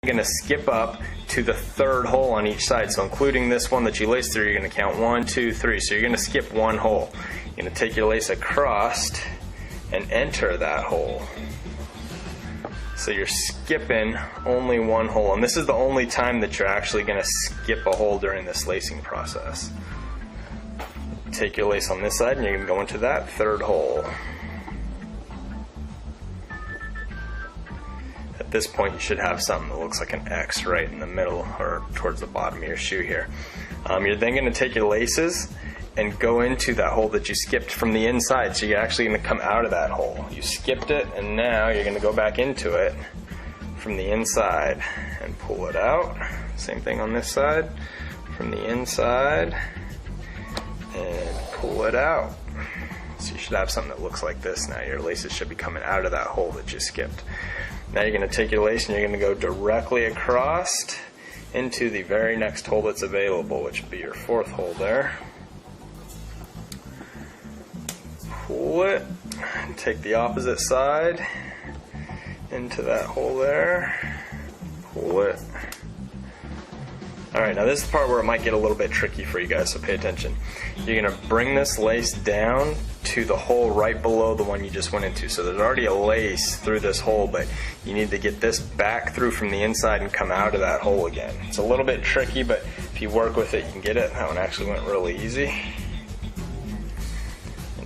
You're going to skip up to the third hole on each side. So including this one that you lace through, you're going to count 1, 2, 3. So you're going to skip one hole. You're going to take your lace across and enter that hole. So you're skipping only one hole, and this is the only time that you're actually going to skip a hole during this lacing process. Take your lace on this side and you're going to go into that third hole. At this point you should have something that looks like an X right in the middle or towards the bottom of your shoe here. You're then going to take your laces and go into that hole that you skipped from the inside. So you're actually going to come out of that hole. You skipped it and now you're going to go back into it from the inside and pull it out. Same thing on this side, from the inside and pull it out. So you should have something that looks like this now. Your laces should be coming out of that hole that you skipped. Now you're going to take your lace and you're going to go directly across into the very next hole that's available, which would be your fourth hole there. Pull it, take the opposite side into that hole there, pull it. Alright, now this is the part where it might get a little bit tricky for you guys, so pay attention. You're going to bring this lace down to the hole right below the one you just went into. So there's already a lace through this hole, but you need to get this back through from the inside and come out of that hole again. It's a little bit tricky, but if you work with it, you can get it. That one actually went really easy.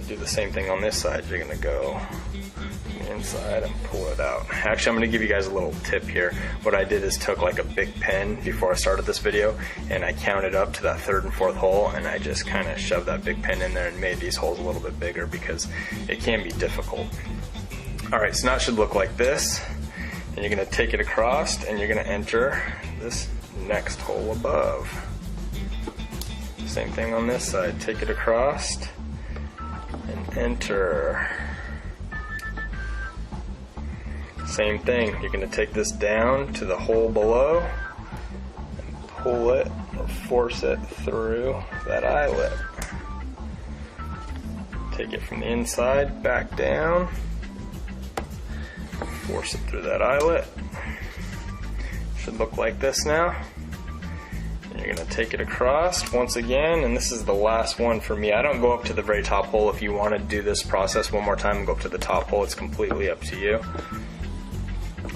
Do the same thing on this side. You're going to go inside and pull it out. Actually, I'm going to give you guys a little tip here. What I did is took like a big pen before I started this video and I counted up to that third and fourth hole and I just kind of shoved that big pen in there and made these holes a little bit bigger because it can be difficult. Alright, so now it should look like this, and you're going to take it across and you're going to enter this next hole above. Same thing on this side. Take it across and enter. Same thing, you're going to take this down to the hole below and pull it or force it through that eyelet. Take it from the inside back down, force it through that eyelet. Should look like this now. You're going to take it across once again, and this is the last one for me. I don't go up to the very top hole. If you want to do this process one more time and go up to the top hole, it's completely up to you.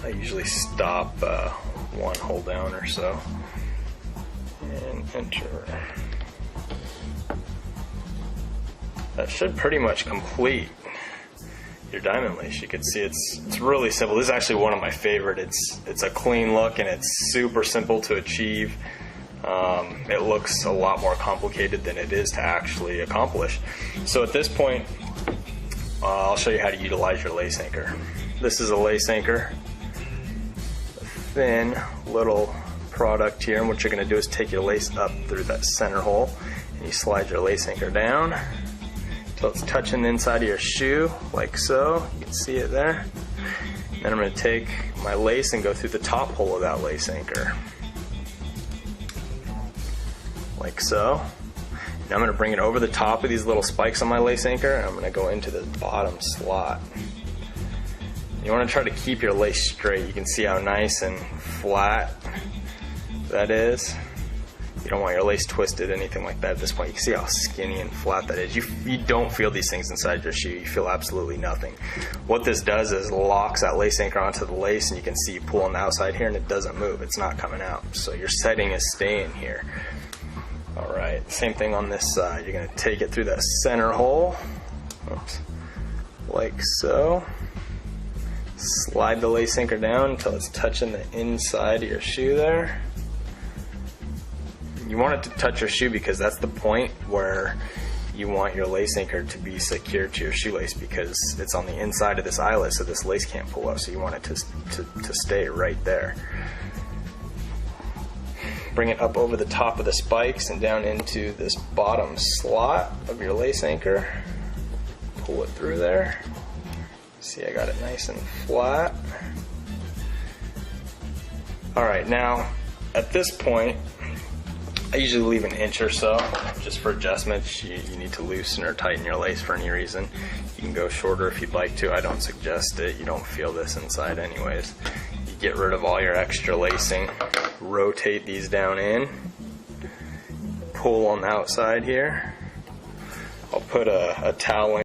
I usually stop one hole down or so and enter. That should pretty much complete your diamond lace. You can see it's really simple. This is actually one of my favorite. It's a clean look and it's super simple to achieve. It looks a lot more complicated than it is to actually accomplish. So at this point, I'll show you how to utilize your lace anchor. This is a lace anchor, a thin little product here, and what you're going to do is take your lace up through that center hole and you slide your lace anchor down until it's touching the inside of your shoe, like so. You can see it there. Then I'm going to take my lace and go through the top hole of that lace anchor, like so. Now I'm going to bring it over the top of these little spikes on my lace anchor and I'm going to go into the bottom slot. You want to try to keep your lace straight. You can see how nice and flat that is. You don't want your lace twisted, anything like that at this point. You can see how skinny and flat that is. You don't feel these things inside your shoe. You feel absolutely nothing. What this does is locks that lace anchor onto the lace, and you can see you pull on the outside here and it doesn't move. It's not coming out. So your setting is staying here. Alright, same thing on this side. You're going to take it through that center hole, oops, like so. Slide the lace anchor down until it's touching the inside of your shoe there. You want it to touch your shoe because that's the point where you want your lace anchor to be secured to your shoelace, because it's on the inside of this eyelet, so this lace can't pull up, so you want it to stay right there. Bring it up over the top of the spikes and down into this bottom slot of your lace anchor. Pull it through there. See, I got it nice and flat. Alright, now at this point I usually leave an inch or so just for adjustments. You need to loosen or tighten your lace for any reason. You can go shorter if you'd like to. I don't suggest it. You don't feel this inside anyways. You get rid of all your extra lacing. Rotate these down in. Pull on the outside here. I'll put a towel in.